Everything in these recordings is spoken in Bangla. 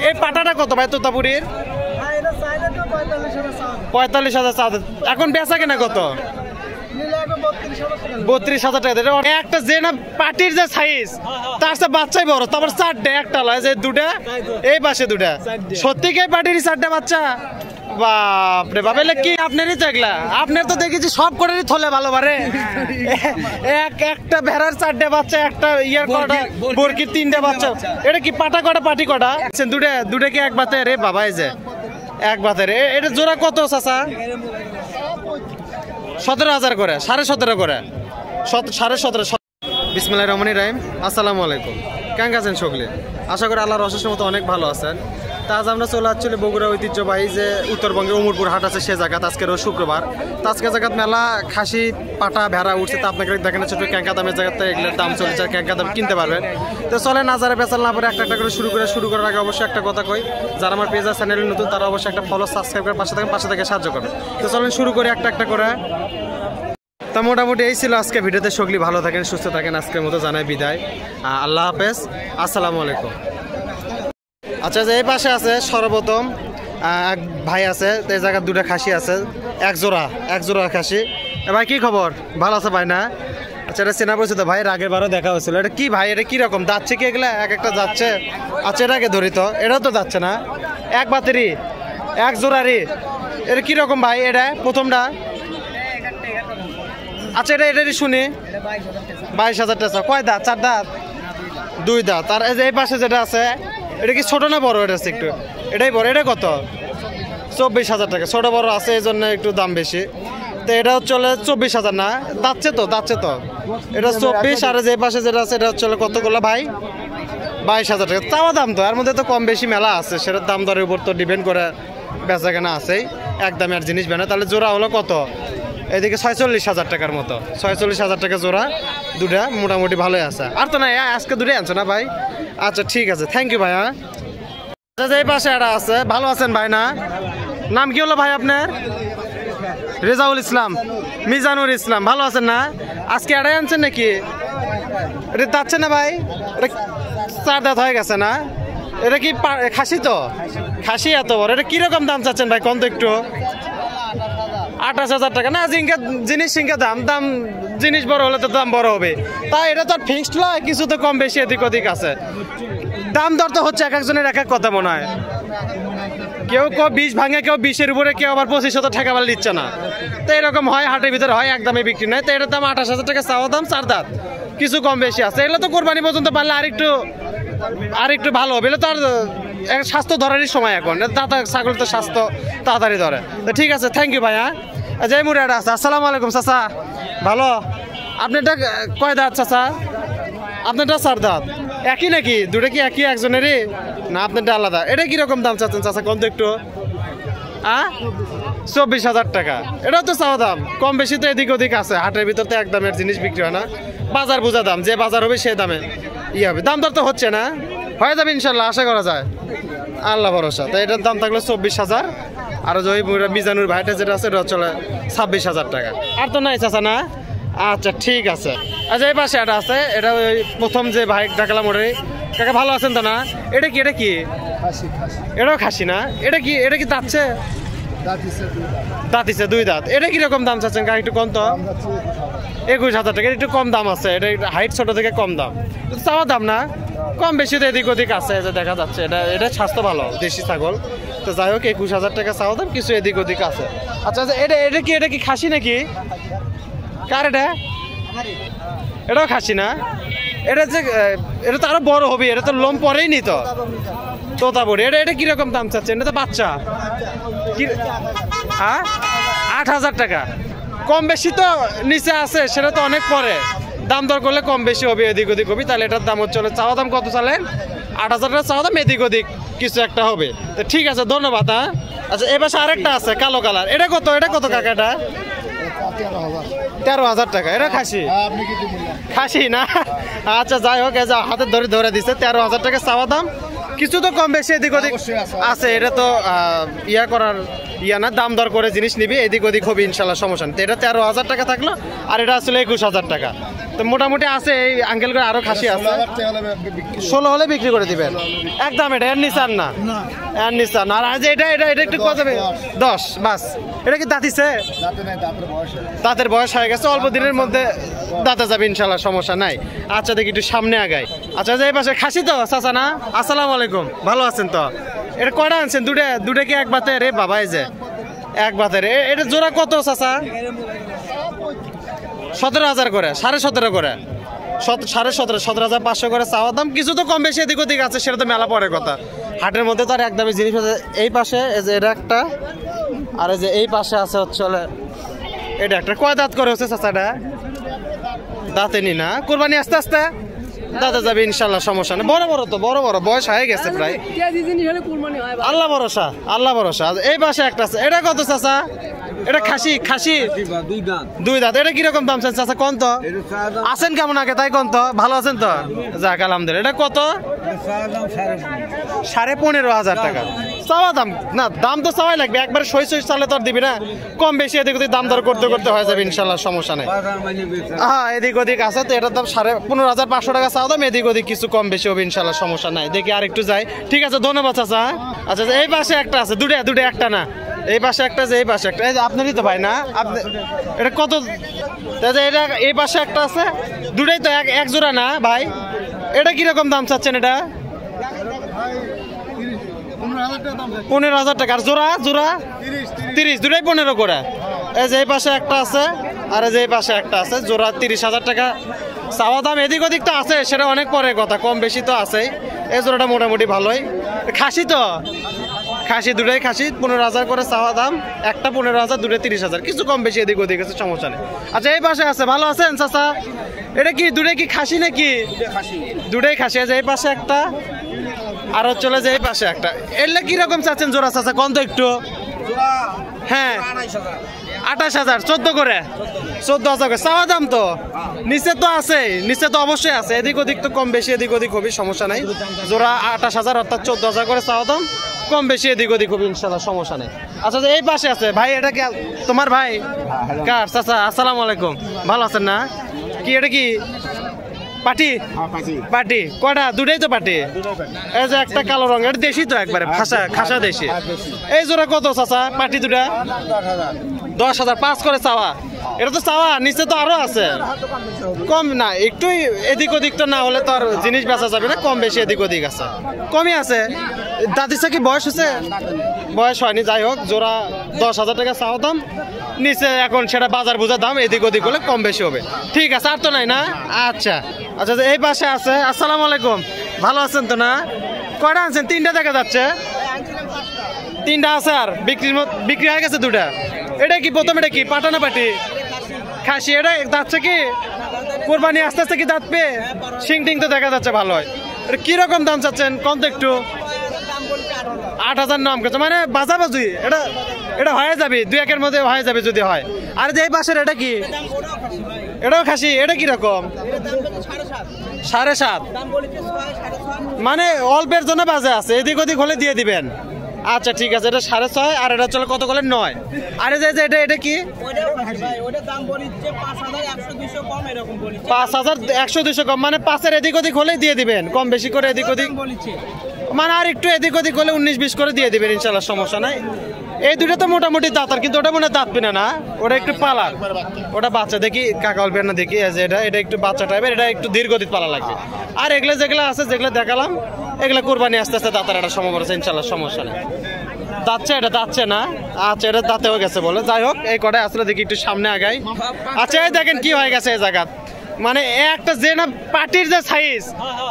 এই পাটাটা কত ভাই তোতাপুরীর? 45,000 চাওয়া। এখন বেচা কেনা কত? 32,000 টাকা। একটা যে না পাটির যে সাইজ তার সাথে বাচ্চাই বড়, তারপর 4টে একটা লয় যে দুটা এই পাশে দুটা। সত্যি কি পাটির 4টে বাচ্চা? বাপরে বাপ, এলে কি আপনারই তো এগুলা? আপনার তো দেখেছি সব করেই থলে ভালো বারে। একটা ভেড়ার 4টে বাচ্চা, একটা ইয়ার কটা বরকির 3টে বাচ্চা। এটা কি পাটা কটা পাটি কটা? দুটা কি এক বাতে? রে বাবা, এই যে এক বাতে রে। এটা জোড়া কত চাচা? 17,000 করে, 17.5 করে, 17.5। বিসমিল্লাহির রহমানির রহিম। আসসালামু আলাইকুম। কেমন আছেন সকলে? আশা করি আল্লাহর অশেষ মতো অনেক ভালো আছেন। তা আজ আমরা চলে আসছি বগুড়া ঐতিহ্যবাহী যে উত্তরবঙ্গে উমরপুর হাট আছে সে জায়গা। আজকেরও শুক্রবার। তো আজকে জায়গাত মেলা খাসি পাটা ভেড়া উঠছে। তা আপনাকে দেখেন ছোট ক্যাঙ্কা দামের জায়গাতে এগুলোর দাম চলছে, ক্যাঙ্কা দাম কিনতে পারবেন। তো চলে নাজারে বেচাল না পরে একটা একটা করে শুরু করার আগে অবশ্যই একটা কথা কই, যারা আমার পেজ আর চ্যানেলে নতুন তারা অবশ্যই একটা ফলো সাবস্ক্রাইব করে পাশে থেকে সাহায্য করবেন। তো চলেন শুরু করি একটা একটা করে। তা মোটামুটি এই ছিল আজকে ভিডিওতে। সকলেই ভালো থাকেন, সুস্থ থাকেন। আজকের মতো জানাই বিদায়। আল্লাহ হাফেজ, আসসালামু আলাইকুম। আচ্ছা, যে এই পাশে আছে সর্বপ্রথম এক ভাই আছে, এই জায়গায় দুটা খাসি আছে, এক জোড়া খাসি। ভাই কি খবর? ভালো আছে ভাই না? আচ্ছা, এটা চেনা পরিচিত ভাই, আগের বারও দেখা হয়েছিল। এটা কি ভাই? এটা কিরকম যাচ্ছে কি এগুলা? এক একটা যাচ্ছে। আচ্ছা, এটাকে ধরি তো, এটাও তো যাচ্ছে না, এক বাতেরই এক জোড়ারই। এটা কিরকম ভাই? এটা প্রথমটা। আচ্ছা, এটারই শুনি 22,000 টাকা। কয় দাঁত? 4 দাঁত? 2 দাঁত। আর এই পাশে যেটা আছে এটা কি ছোট না বড়? এটা আছে একটু, এটাই বড়। এটা কত? 24,000 টাকা। ছোট বড় আছে এই জন্য একটু দাম বেশি। তো এটা চলে 24,000 না? যাচ্ছে তো এটা 24। আর যে পাশে যেটা আছে এটা চলে কতগুলো ভাই? 22,000 টাকা। চাওয়া দাম তো, এর মধ্যে তো কম বেশি মেলা আছে, সেটার দাম দরের উপর তো ডিপেন্ড করে বেচা কেনা আছেই। একদমই আর জিনিস বেনা। তাহলে জোড়া হলো কত? এদিকে 46,000 টাকার মতো। 46,000 টাকা জোড়া। দুটা মোটামুটি ভালোই আছে। আর তো না, আজকে দুটোই আনছো না ভাই? আচ্ছা, ঠিক আছে, থ্যাংক ইউ ভাই। আচ্ছা, এই পাশে একটা আছে। ভালো আছেন ভাই না? নাম কি হলো ভাই আপনার? রেজাউল ইসলাম, মিজানুর ইসলাম। ভালো আছেন না? আজকে এটাই আনছেন নাকি? এটা যাচ্ছে না ভাই? এটা 4 দাঁত হয়ে গেছে না? এটা কি খাসি? তো খাসি এত বড়। এটা কিরকম দাম চাচ্ছেন ভাই? কম তো একটু। 28,000 টাকা না? জিনিস সিংকা দাম জিনিস বড় হলে তো দাম বড় হবে। তাই এটা তো ফিক্সড নয়, কিছু তো কম বেশি এদিক ওদিক আছে। দাম দর তো হচ্ছে এক একজনের এক এক কথা মনে হয়। কেউ 20 ভাঙে, কেউ 20-এর উপরে, কেউ আবার 25,000 টাকা বলে দিচ্ছে না। তো এরকম হয়, হাটের ভিতরে হয়, একদমই বিক্রি নেয়। তো এটার দাম 28,000 টাকা চাওয়া দাম। 4 দাঁত, কিছু কম বেশি আছে। এগুলো তো কোরবানি পর্যন্ত পারলে আরেকটু ভালো হবে। তো আর স্বাস্থ্য ধরারই সময় এখন। দাদা ছাগল তো স্বাস্থ্য তাড়াতাড়ি ধরে। তো ঠিক আছে, থ্যাংক ইউ ভাইয়া। জয় মুরাটা আছে। আসসালামু আলাইকুম চাচা, ভালো? আপনারটা কয় দাঁত চাচা? আপনারটা 4 দাঁত। একই নাকি? দুটো কি একই একজনেরই না আপনারটা আলাদা? এটা কিরকম দাম চাচ্ছেন চাচা? কম তো একটু। 24,000 টাকা। এটাও তো চাওয়া দাম। কম বেশি তো এদিক ওদিক আছে। হাটের ভিতর তো এক দামের জিনিস বিক্রি হয় না। বাজার বোঝা দাম, যে বাজার হবে সে দামে হবে। দাম দর তো হচ্ছে না, হয়ে যাবে ইনশাল্লাহ, আশা করা যায়, আল্লাহ ভরসা। তো এটার দাম থাকলো 24,000। আর ওই মিজানুর ভাইটা যেটা আছে এটা চলে 26,000 টাকা। আর তো নাই চাচা না? আচ্ছা, ঠিক আছে। আচ্ছা, এই পাশে এটা আছে। এটা ওই প্রথম যে ভাই ডাকলাম ওটাই। কাকা ভালো আছেন তো না? এটা কি এটাও খাসি না? এটা কি যাচ্ছে? দাঁতিছে 2 দাঁত। এটা কিরকম দাম চাচ্ছেন কাকা? একটু কম তো, 21,000 টাকা। একটু কম দাম আছে। এটা হাইট ছোট থেকে কম দাম। চাওয়া দাম না, কম বেশি তো এদিক ওদিক আছে, যে দেখা যাচ্ছে। এটা স্বাস্থ্য ভালো, দেশি ছাগল। তো যাই হোক, 21,000 টাকা চাওয়া দাম, কিছু এদিক ওদিক আছে। আচ্ছা, এটা কি খাসি নাকি? কার এটা? এটাও খাসি না? এটা তো আরো বড় হবে। এটা তো লোম পরেই নি তো, তোতাপুরি। এটা কিরকম দাম চাচ্ছেন? এটা তো বাচ্চা। 8,000 টাকা। কম বেশি তো নিচে আছে, সেটা তো অনেক পরে। দাম দর করলে কম বেশি হবে, এদিক ওদিক হবে। তাহলে এটার দাম হচ্ছে, চাওয়া দাম কত চালেন? 8,000 টাকা চাওয়া দাম, এদিক ওদিক কিছু একটা হবে। তো ঠিক আছে, ধন্যবাদ। আচ্ছা, এবার আরেকটা আছে কালো কালার। এটা কত কাকা? এটা 13,000 টাকা। এটা খাসি না? আচ্ছা, যাই হোক, হাতে ধরে দিচ্ছে। 13,000 টাকা চাওয়া দাম, কিছু তো কম বেশি এদিক ওদিক আছে। এটা তো না, দাম দর করে জিনিস নিবি, এদিক ওদিক হবে ইনশাল্লাহ, সমস্যা নেই। এটা 13,000 টাকা থাকলো, আর এটা আসলে 21,000 টাকা। তো মোটামুটি আছে এই আঙ্কেল করে আরো খাসি আছে 16 হলে বিক্রি করে দিবেন একদম এটা এর নিচে আর না এর নিচে আর না আর এটা এটা এটা একটু কত 10 বাস এটা কি দাঁতিছে দাঁতের বয়স হয়ে গেছে অল্প দিনের মধ্যে দাঁতে যাবে ইনশাল্লাহ সমস্যা নাই আচ্ছা দেখি একটু সামনে আগাই আচ্ছা এই পাশে খাসি তো চাচা না আসসালামু আলাইকুম ভালো আছেন তো এটা কয়টা আনছেন দুটা কি এক বাতে রে বাবা এই যে এক বাতে রে এটা জোড়া কত চাচা 17,000 করে 17.5 করে 17,500 করে চাওয়া দাম কিছু তো কম বেশি এদিক ওদিক আছে সেটা তো মেলা পরের কথা হাটের মধ্যে তো আর একদমই জিনিস আছে এই পাশে এই যে এটা একটা আর এই যে এই পাশে আছে হচ্ছে এটা একটা কয় দাঁত করে হচ্ছে চাচাটা দাঁতে নি না কোরবানি আস্তে আস্তে দাদা যাবে ইনশাল্লাহ সমস্যা নেই বড় বড় তো বড় বড় বয়স হয়ে গেছে প্রায় আল্লাহ ভরসা এই পাশে একটা আছে এটা কত চাচা এটা খাসি দুই দাঁত এটা কিরকম দাম চাচা কোন তো আছেন কেমন আগে তাই কোন তো ভালো আছেন তো যাক আলহামদুলিল্লাহ এটা কত 15,500 টাকা চাওয়া দাম না দাম তো চাওয়াই লাগবে একবার সই চালে তো আর দিবি না কম বেশি এদিক ওদিক দাম দর করতে করতে হয়ে যাবে ইনশাল্লাহ সমস্যা নেই হ্যাঁ এদিক ওদিক আছে তো এটার দাম 15,500 টাকা চাওয়া দাম এদিক ওদিক কিছু কম বেশি হবে ইনশাল্লাহ সমস্যা নাই দেখি আর একটু যাই ঠিক আছে ধন্যবাদ চাচা আচ্ছা এই পাশে একটা আছে দুটো একটা না এই পাশে একটা যে এই পাশে একটা এই যে আপনারই তো ভাই না আপনি এটা কত এটা এই পাশে একটা আছে দুটাই তো এক জোড়া না ভাই এটা কিরকম দাম চাচ্ছেন এটা 15,000 টাকা আর জোড়া 30 দুটাই 15 করে এই যে এই পাশে একটা আছে আর এই যে এই পাশে একটা আছে জোড়া 30,000 টাকা চাওয়া দাম এদিক ওদিক তো আছে সেটা অনেক পরের কথা কম বেশি তো আছেই এই জোড়াটা মোটামুটি ভালোই খাসি তো খাসি দুটাই খাসি 15,000 করে চাওয়া দাম একটা 15,000 দুটো 30,000 কিছু কম বেশি এদিক ওদিক আছে সমস্যা নেই আচ্ছা এই পাশে আছে ভালো আছেন চাচা এটা কি দুটাই কি খাসি নাকি দুটাই খাসি আছে এই পাশে একটা আর চলে যে এই পাশে একটা এলে কিরকম চাচ্ছেন জোড়া চাচা কোন তো একটু হ্যাঁ 28,000 14 করে 14,000 করে চাওয়া দাম তো নিচে তো আছে নিচে তো অবশ্যই আছে এদিক ওদিক তো কম বেশি এদিক ওদিক হবে সমস্যা নাই জোড়া 28,000 অর্থাৎ 14,000 করে চাওয়া দাম কম বেশি এদিক ওদিক হবে ইনশাল্লাহ সমস্যা নেই আচ্ছা এই পাশে আছে ভাই এটা কি তোমার ভাই কার চাচা আসসালামু আলাইকুম ভালো আছেন না কি এটা কি পাটি কয়টা দুটাই তো পাটি এই যে একটা কালো রঙ এটা দেশি তো একবারে খাসা দেশি এই জোড়া কত চাচা পাটি দুটা 10,000 5 করে চাওয়া এটা তো চাওয়া নিচে তো আরো আছে কম না একটু এদিক ওদিক তো না হলে তো আর জিনিস বেচা যাবে না কম বেশি এদিক ওদিক আছে কমই আছে দাদিসা কি বয়স হয়েছে বয়স হয়নি যাই হোক জোড়া 10,000 টাকা চাওয়া দাম নিচে এখন সেটা বাজার বোঝা দাম এদিক ওদিক হলে কম বেশি হবে ঠিক আছে আর তো নাই না আচ্ছা আচ্ছা এই পাশে আছে আসসালামু আলাইকুম ভালো আছেন তো না কয়টা আনছেন 3টা দেখা যাচ্ছে 3টা আছে আর বিক্রি হয়ে গেছে 2টা এটা কি প্রথম এটা কি পাটা না পাটি খাসি এটা যাচ্ছে কি কোরবানি আস্তে আস্তে কি দাঁত পেয়ে শিং টিং তো দেখা যাচ্ছে ভালো হয় এটা কিরকম দাম চাচ্ছেন কোন তো একটু 8,000 নাম করছে মানে বাজাবাজি এটা হয়ে যাবে 2-1 এর মধ্যে হয়ে যাবে যদি হয় আর যে এই পাশের এটা কি এটাও খাসি এটা কিরকম 7.5 মানে অল্পের জন্য বাজে আছে এদিক ওদিক হলে দিয়ে দিবেন আচ্ছা ঠিক আছে এটা 6.5 আর এটা চলে কত করে 9 আরে যে এটা কি 5,100-200 কম মানে 5-এর এদিক ওদিক হলেই দিয়ে দিবেন কম বেশি করে এদিক ওদিক মানে আর একটু এদিক ওদিক হলে 19-20 করে দিয়ে দিবেন ইনশাল্লাহ সমস্যা নাই এই দুটো তো মোটামুটি দাঁতার কিন্তু ওটা মনে দাঁত পিনা না ওটা একটু পালার ওটা বাচ্চা দেখি কাকা অল্পের না দেখি এটা একটু বাচ্চা টাইপের এটা একটু দীর্ঘদিন পালা লাগবে আর এগুলো যেগুলো আছে যেগুলো দেখালাম এগুলো কোরবানি আস্তে আস্তে দাঁতার একটা সময় করেছে ইনশাল্লাহ সমস্যা নেই দাঁতছে না আচ্ছা এটা দাঁতেও গেছে বলে যাই হোক এই কটাই আসলে দেখি একটু সামনে আগাই আচ্ছা এই দেখেন কি হয়ে গেছে এই জায়গা মানে একটা যে না পাটির যে সাইজ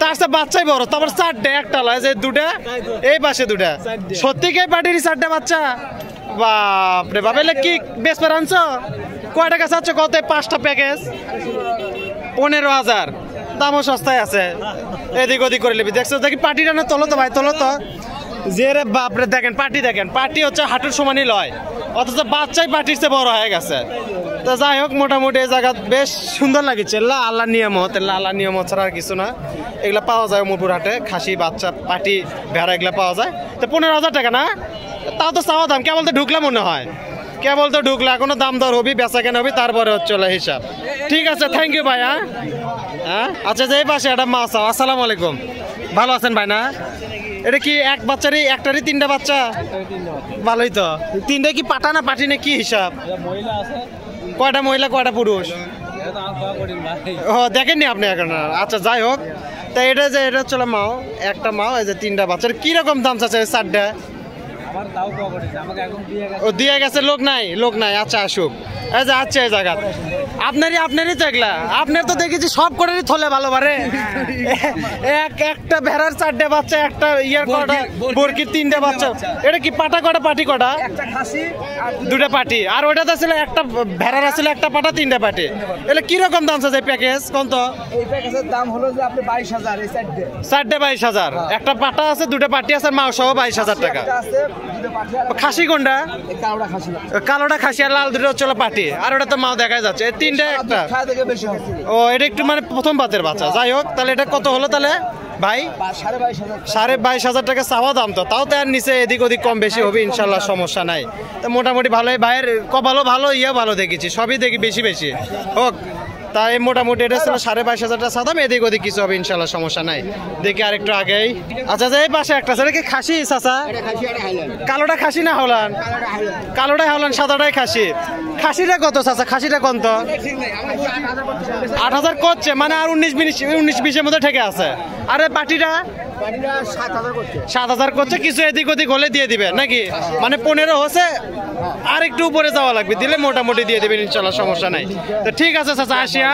তার সাথে বাচ্চাই বড় তারপর 4টে একটা লয় যে 2টা এই পাশে 2টা সত্যি কি পাটির 4টে বাচ্চা বাপরে বাপ এলে কি বেশ পের আনছো কয় টাকা চাচ্ছ কত 5টা প্যাকেজ 15,000 দামও সস্তায় আছে এদিক ওদিক করে নিবি দেখছো দেখি পাটিটা না তোলো তো ভাই তোলো তো যে রে বাপরে দেখেন পাটি হচ্ছে হাঁটুর সমানই লয় অথচ বাচ্চাই পাটির চেয়ে বড় হয়ে গেছে তো যাই হোক মোটামুটি এই জায়গা বেশ সুন্দর লাগছে আল্লাহ নিয়মত ছাড়া আর কিছু না এগুলা পাওয়া যায় মোটুর হাটে খাসি বাচ্চা পাটি ভেড়া এগুলা পাওয়া যায় তো 15,000 টাকা না তাও তো চাওয়া দাম কেবল তো ঢুকলাম মনে হয় কেবল তো ঢুকলো, এখনো দাম দর হবি, বেচা কেন হবি, তারপরে হচ্ছে হিসাব। ঠিক আছে, থ্যাংক ইউ ভাই। হ্যাঁ আচ্ছা, যে এই পাশে একটা মাছ। আসসালামু আলাইকুম, ভালো আছেন ভাই? না এটা কি এক বাচ্চারই, একটারই 3টা বাচ্চা? ভালোই তো। 3টা কি পাঠা না পাঠি না কি হিসাব? কয়টা মহিলা কয়টা পুরুষ? ও দেখেননি আপনি এখন? আচ্ছা যাই হোক, তা এটা যে এটা হচ্ছে মাও, একটা মাও, এই যে 3টা বাচ্চার কিরকম দাম চাচ্ছে 4টা? ও দিয়ে গেছে, লোক নাই, লোক নাই। আচ্ছা আসুক, এই যে আচ্ছা এই জায়গা আপনারই তো এগুলা। আপনার তো দেখেছি সব কটারই থলে ভালো পারে। একটা ভেড়ার 4টা বাচ্চা, একটা ইয়ার কটা বরকির 3টা বাচ্চা। এটা কি পাটা কটা পাটি কটা? 2টা পাটি। আর ওটাতে ছিল একটা ভেড়ার ছিল একটা পাটা 3টা পাটি। এটা কিরকম দাম আছে প্যাকেজ কোন? তো এই প্যাকেজের দাম হলো যে আপনি 22,000 এই 4টা 22,000। একটা পাটা আছে, 2টা পাটি আছে, মাও সহ 22,000 টাকা। খাসি কোনটা? কালোটা খাসি, আর লাল দুটো হচ্ছে পাটি, আর ওটা তো মাও দেখা যাচ্ছে। 3টা একটা। ও এটা একটু মানে প্রথম বাতের বাচ্চা। যাই হোক, তাহলে এটা কত হলো তাহলে ভাই? 22,000 টাকা চাওয়া দাম। তো তাও তো আর নিচে এদিক ওদিক কম বেশি হবে ইনশাল্লাহ, সমস্যা নাই। তো মোটামুটি ভালোই, ভাইয়ের কপালও ভালো, ভালো দেখেছি, সবই দেখি বেশি বেশি হোক। তাই মোটামুটি এটা ছিল 22,500 টাকা দাম। এদিক ওদিক কিছু হবে ইনশাল্লাহ, সমস্যা নাই। দেখি আরেকটু আগেই। আচ্ছা, যে এই পাশে একটা আছে, কি খাসি চাচা? কালোটা খাসি না হলান? কালোটাই হলান, সাদাটাই খাসি। খাসিটা কত চাচা? খাসিটা কত? 8,000 করছে, মানে আর 19-20-এর মধ্যে ঠেকে আছে। আরে পাটিটা 7,000 করছে। কিছু এদিক ওদিক হলে দিয়ে দিবে নাকি? মানে 15 হচ্ছে, আর একটু উপরে যাওয়া লাগবে, দিলে মোটামুটি দিয়ে দিবেন ইনশাল্লাহ, সমস্যা নাই। তো ঠিক আছে চাচা, আসিয়া।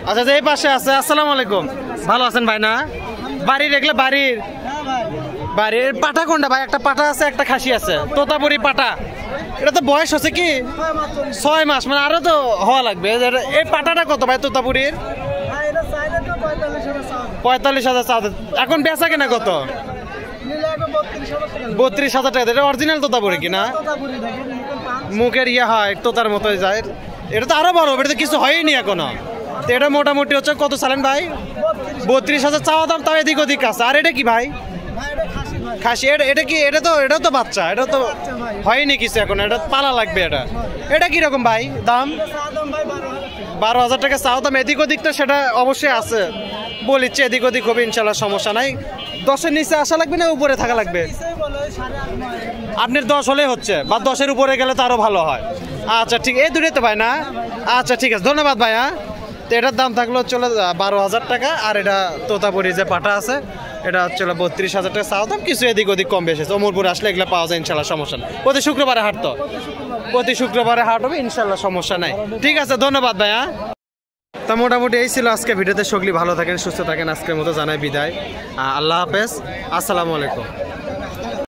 আচ্ছা, যে এই পাশে আছে। আসসালামু আলাইকুম, ভালো আছেন ভাই? না বাড়ির এগুলো বাড়ির পাটা কোনটা ভাই? একটা পাটা আছে, একটা খাসি আছে, তোতাপুরি পাটা। এটা তো বয়স হচ্ছে কি 6 মাস, মানে আরো তো হওয়া লাগবে। এই পাটাটা কত ভাই তোতাপুরির? 45,000। এখন বেচা কেনা কত? 32,000 টাকা। এটা অরিজিনাল তোতাপুরি কিনা? মুখের হয় তোতার মতো যায়। এটা তো আরো বড়, এটা তো কিছু হয়নি এখনো। তো এটা মোটামুটি হচ্ছে কত চালেন ভাই? 32,000 চাওয়া দাম, তাও এদিক ওদিক আছে। আর এটা কি ভাই? খাসি। এটা কি? এটা তো বাচ্চা, এটা তো হয়নি কিছু এখন, এটা পালা লাগবে। এটা কিরকম ভাই দাম? 12,000 টাকা চাওয়া দাম। এদিক ওদিকটা সেটা অবশ্যই আছে, বলিচ্ছে এদিক ওদিক হবে ইনশাল্লাহ, সমস্যা নাই। 10-এর নিচে আসা লাগবে না উপরে থাকা লাগবে? আপনার 10 হলে হচ্ছে, বা 10-এর উপরে গেলে তো আরো ভালো হয়। আচ্ছা ঠিক, এই দুটোই তো ভাই না? আচ্ছা ঠিক আছে, ধন্যবাদ ভাইয়া। তো এটার দাম থাকলো হচ্ছে 12,000 টাকা। আর এটা তোতাপুরি যে পাটা আছে, এটা হচ্ছে 32,000 টাকা চাওয়া দাম। কিছু এদিক ওদিক কম বেশি। অমরপুর আসলে এগুলো পাওয়া যায় ইনশাল্লাহ, সমস্যা নেই। প্রতি শুক্রবারে হাট, তো প্রতি শুক্রবারে হাট হবে ইনশাল্লাহ, সমস্যা নাই। ঠিক আছে, ধন্যবাদ ভাইয়া। তা মোটামুটি এই ছিল আজকে ভিডিওতে। সকলেই ভালো থাকেন, সুস্থ থাকেন। আজকের মতো জানাই বিদায়। আল্লাহ হাফেজ, আসসালামু আলাইকুম।